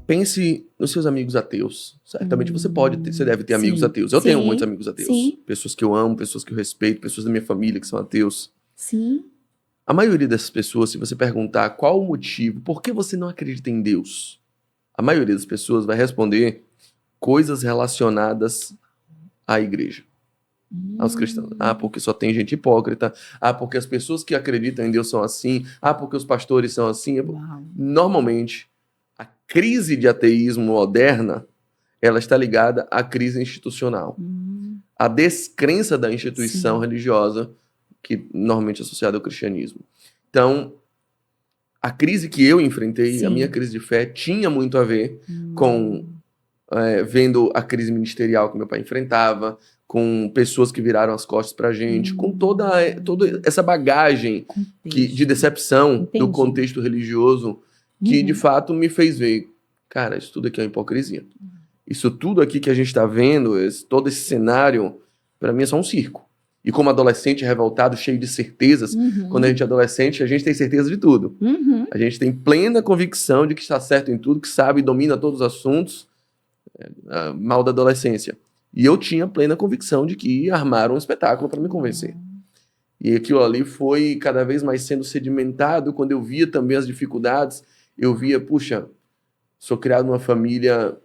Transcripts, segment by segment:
pense nos seus amigos ateus. Certamente você deve ter amigos Sim. ateus. Eu tenho Sim. muitos amigos ateus. Sim. Pessoas que eu amo, pessoas que eu respeito, pessoas da minha família que são ateus. Sim. A maioria dessas pessoas, se você perguntar qual o motivo, por que você não acredita em Deus? A maioria das pessoas vai responder coisas relacionadas à igreja, aos cristãos. Ah, porque só tem gente hipócrita. Ah, porque as pessoas que acreditam em Deus são assim. Ah, porque os pastores são assim. Uau. Normalmente, a crise de ateísmo moderna, ela está ligada à crise institucional. A descrença da instituição Sim. religiosa, que normalmente é associada ao cristianismo. Então, a crise que eu enfrentei, Sim. a minha crise de fé, tinha muito a ver com vendo a crise ministerial que meu pai enfrentava, com pessoas que viraram as costas pra gente, com toda essa bagagem de decepção do contexto religioso, que de fato me fez ver, cara, isso tudo aqui é uma hipocrisia. Isso tudo aqui que a gente está vendo, todo esse cenário, para mim é só um circo. E como adolescente revoltado, cheio de certezas, quando a gente é adolescente, a gente tem certeza de tudo. A gente tem plena convicção de que está certo em tudo, que sabe e domina todos os assuntos, mal da adolescência. E eu tinha plena convicção de que armaram um espetáculo para me convencer. E aquilo ali foi cada vez mais sendo sedimentado. Quando eu via também as dificuldades, eu via, puxa, sou criado numa família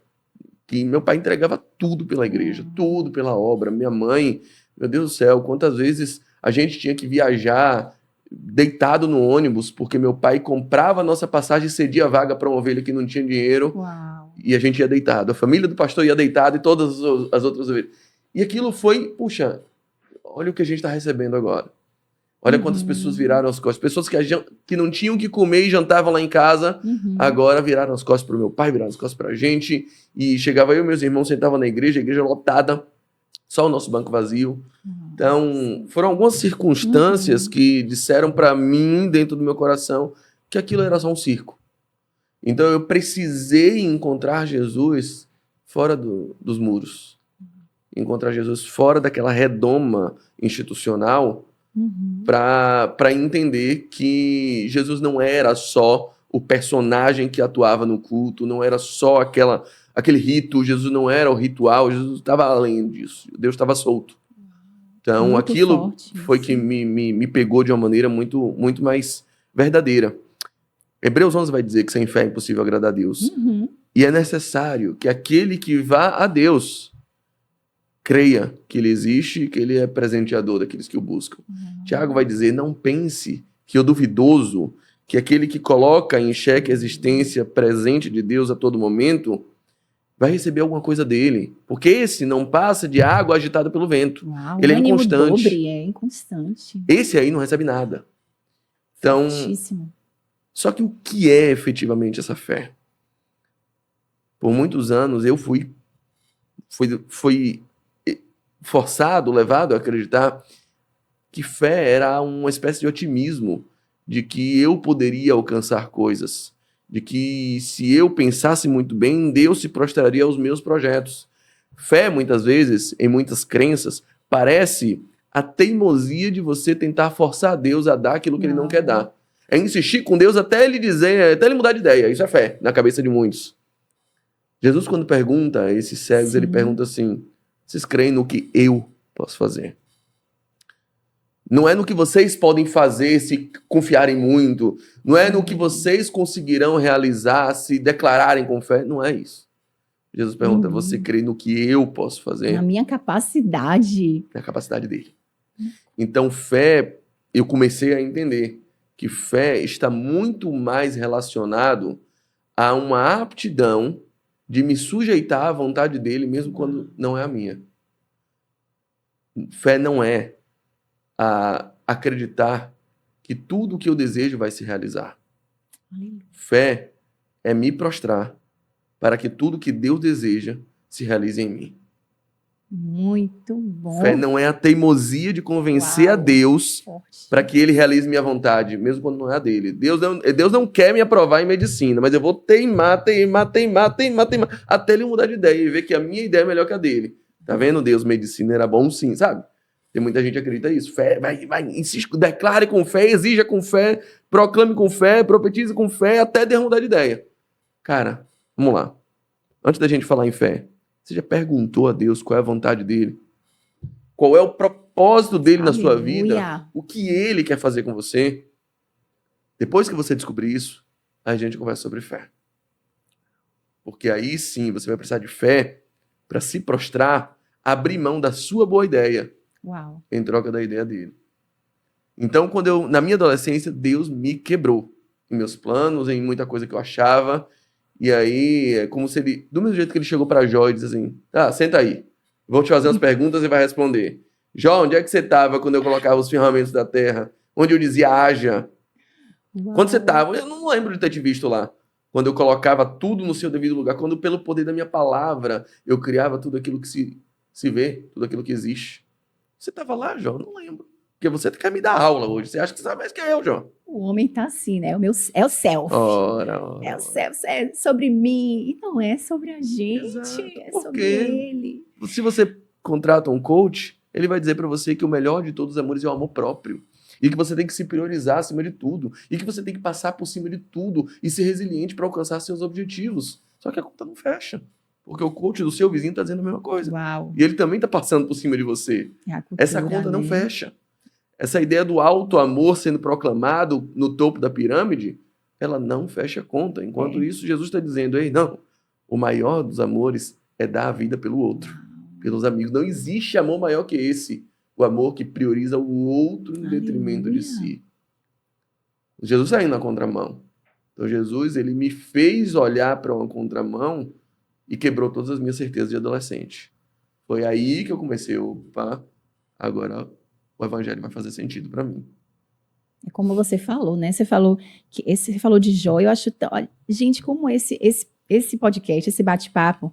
que meu pai entregava tudo pela igreja, tudo pela obra. Minha mãe, meu Deus do céu, quantas vezes a gente tinha que viajar deitado no ônibus, porque meu pai comprava a nossa passagem e cedia a vaga para uma ovelha que não tinha dinheiro. Uau. E a gente ia deitado. A família do pastor ia deitada e todas as outras ovelhas. E aquilo foi, puxa, olha o que a gente está recebendo agora. Olha quantas pessoas viraram as costas. Pessoas que não tinham o que comer e jantavam lá em casa, agora viraram as costas para o meu pai, viraram as costas para a gente. E chegava eu e meus irmãos, sentavam na igreja, a igreja lotada, só o nosso banco vazio. Então, foram algumas circunstâncias que disseram para mim, dentro do meu coração, que aquilo era só um circo. Então, eu precisei encontrar Jesus fora dos muros. Encontrar Jesus fora daquela redoma institucional, para entender que Jesus não era só o personagem que atuava no culto, não era só aquele rito, Jesus não era o ritual, Jesus estava além disso, Deus estava solto. Então, Muito aquilo forte, foi que me pegou de uma maneira muito, muito mais verdadeira. Hebreus 11 vai dizer que sem fé é impossível agradar a Deus. E é necessário que aquele que vá a Deus creia que ele existe e que ele é presenteador daqueles que o buscam. Tiago vai dizer, não pense que o duvidoso, que aquele que coloca em xeque a existência presente de Deus a todo momento, vai receber alguma coisa dele. Porque esse não passa de água agitada pelo vento. Uau, ele é ânimo inconstante. dobre, é inconstante. Esse aí não recebe nada. Então, Fortíssimo. só que o que é efetivamente essa fé? Por muitos anos eu fui forçado, levado a acreditar que fé era uma espécie de otimismo, de que eu poderia alcançar coisas, de que se eu pensasse muito bem, Deus se prostraria aos meus projetos. Fé, muitas vezes, em muitas crenças, parece a teimosia de você tentar forçar Deus a dar aquilo que ele não quer dar. É insistir com Deus até ele dizer, até ele mudar de ideia. Isso é fé, na cabeça de muitos. Jesus, quando pergunta a esses cegos, ele pergunta assim, vocês creem no que eu posso fazer? Não é no que vocês podem fazer se confiarem muito. Não é no que vocês conseguirão realizar se declararem com fé. Não é isso. Jesus pergunta, você crê no que eu posso fazer? Na minha capacidade. Na capacidade dele. Então, fé, eu comecei a entender que fé está muito mais relacionado a uma aptidão de me sujeitar à vontade dele, mesmo quando não é a minha. Fé não é acreditar que tudo o que eu desejo vai se realizar. Fé é me prostrar para que tudo que Deus deseja se realize em mim. Muito bom. Fé não é a teimosia de convencer a Deus para que ele realize minha vontade, mesmo quando não é a dele. Deus não quer me aprovar em medicina, mas eu vou teimar, até ele mudar de ideia e ver que a minha ideia é melhor que a dele. Tá vendo, Deus? Medicina era bom sim, sabe? Tem muita gente que acredita nisso. Fé, vai, insiste, declare com fé, exija com fé, proclame com fé, profetize com fé, até Deus mudar de ideia. Cara, Vamos lá. Antes da gente falar em fé, você já perguntou a Deus qual é a vontade dele? Qual é o propósito dele na sua vida? Aleluia. O que ele quer fazer com você? Depois que você descobrir isso, a gente conversa sobre fé. Porque aí sim você vai precisar de fé para se prostrar, abrir mão da sua boa ideia Uau. em troca da ideia dele. Então, na minha adolescência, Deus me quebrou em meus planos, em muita coisa que eu achava. E aí, é como se ele, do mesmo jeito que ele chegou para Jó e disse assim: tá, senta aí, vou te fazer umas perguntas e vai responder. Jó, onde é que você estava quando eu colocava os firmamentos da terra? Onde eu dizia haja? Uau. Quando você estava? Eu não lembro de ter te visto lá. Quando eu colocava tudo no seu devido lugar, quando pelo poder da minha palavra eu criava tudo aquilo que se vê, tudo aquilo que existe. Você estava lá, Jó? Eu não lembro. Porque você quer me dar aula hoje. Você acha que sabe mais que eu, Jó. O homem tá assim, né? É o self. Ora, É o ora. self, é sobre mim. E não é sobre a gente, Exato. é Por sobre quê? ele. Se você contrata um coach, ele vai dizer para você que o melhor de todos os amores é o amor próprio. E que você tem que se priorizar acima de tudo. E que você tem que passar por cima de tudo e ser resiliente para alcançar seus objetivos. Só que a conta não fecha. Porque o coach do seu vizinho está dizendo a mesma coisa. Uau. E ele também está passando por cima de você. É a cultura, Essa conta não né? fecha. Essa ideia do alto amor sendo proclamado no topo da pirâmide, ela não fecha a conta. Enquanto isso, Jesus está dizendo: ei, não, o maior dos amores é dar a vida pelo outro, pelos amigos. Não existe amor maior que esse. O amor que prioriza o outro em detrimento de si. Jesus saiu na contramão. Então Jesus, ele me fez olhar para uma contramão e quebrou todas as minhas certezas de adolescente. Foi aí que eu comecei, opa, agora o evangelho vai fazer sentido para mim. É como você falou, né? Você falou você falou de Jó. Eu acho, olha, gente, como esse podcast, esse bate-papo,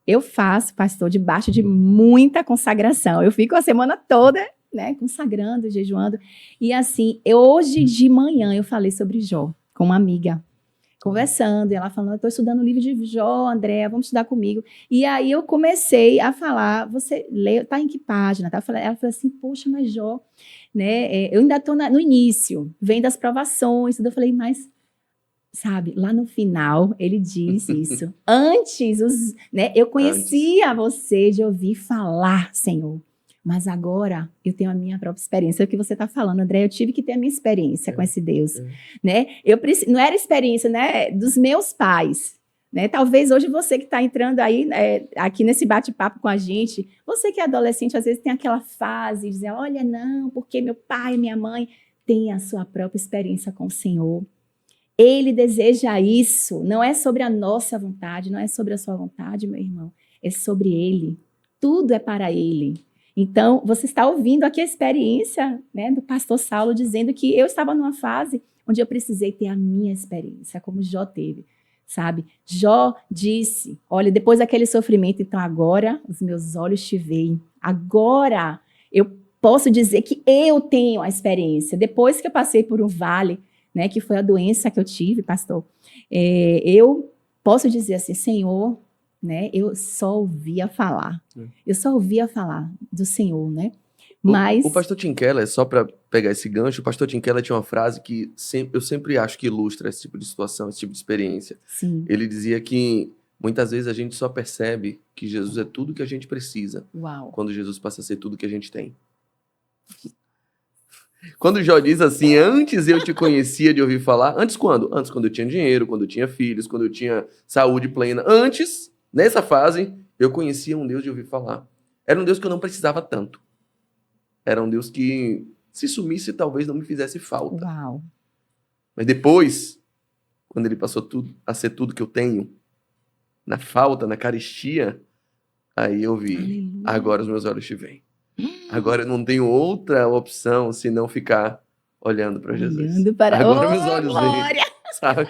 eu faço, pastor, debaixo de muita consagração. Eu fico a semana toda, né, consagrando, jejuando. E assim, hoje de manhã eu falei sobre Jó com uma amiga, conversando, e ela falando: eu estou estudando o livro de Jó, Andréa, vamos estudar comigo. E aí eu comecei a falar: você leu, tá em que página? Tá? Ela falou assim: poxa, mas Jó, né, eu ainda estou no início, vem das provações, tudo. Eu falei: mas sabe, lá no final, ele diz isso. Antes, né, eu conhecia você de ouvir falar, Senhor. Mas agora eu tenho a minha própria experiência. É o que você está falando, André. Eu tive que ter a minha experiência com esse Deus. Né? Não era experiência, né, dos meus pais. Né? Talvez hoje você que está entrando aí, né, aqui nesse bate-papo com a gente, você que é adolescente, às vezes tem aquela fase de dizer: olha, não, porque meu pai e minha mãe têm a sua própria experiência com o Senhor. Ele deseja isso, não é sobre a nossa vontade, não é sobre a sua vontade, meu irmão, é sobre ele. Tudo é para ele. Então, você está ouvindo aqui a experiência, né, do pastor Saulo dizendo que eu estava numa fase onde eu precisei ter a minha experiência, como Jó teve, sabe? Jó disse: olha, depois daquele sofrimento, então agora os meus olhos te veem. Agora eu posso dizer que eu tenho a experiência. Depois que eu passei por um vale, né, que foi a doença que eu tive, pastor, eu posso dizer assim: Senhor, né, eu só ouvia falar. Eu só ouvia falar do Senhor, né? Mas O pastor Tim Keller, só para pegar esse gancho, o pastor Tim Keller tinha uma frase que eu sempre acho que ilustra esse tipo de situação, esse tipo de experiência. sim. Ele dizia que muitas vezes a gente só percebe que Jesus é tudo que a gente precisa Uau. quando Jesus passa a ser tudo que a gente tem. Quando Jó diz assim: antes eu te conhecia de ouvir falar. Antes quando? Antes quando eu tinha dinheiro, quando eu tinha filhos, quando eu tinha saúde plena. Antes, nessa fase, eu conhecia um Deus de ouvir falar. Era um Deus que eu não precisava tanto. Era um Deus que, se sumisse, talvez não me fizesse falta. Uau. Mas depois, quando ele passou a ser tudo que eu tenho, na falta, na carestia, aí eu vi: Aleluia. agora os meus olhos te veem. Agora eu não tenho outra opção senão ficar olhando para Jesus. Olhando para... Agora oh, meus olhos glória! veem, sabe?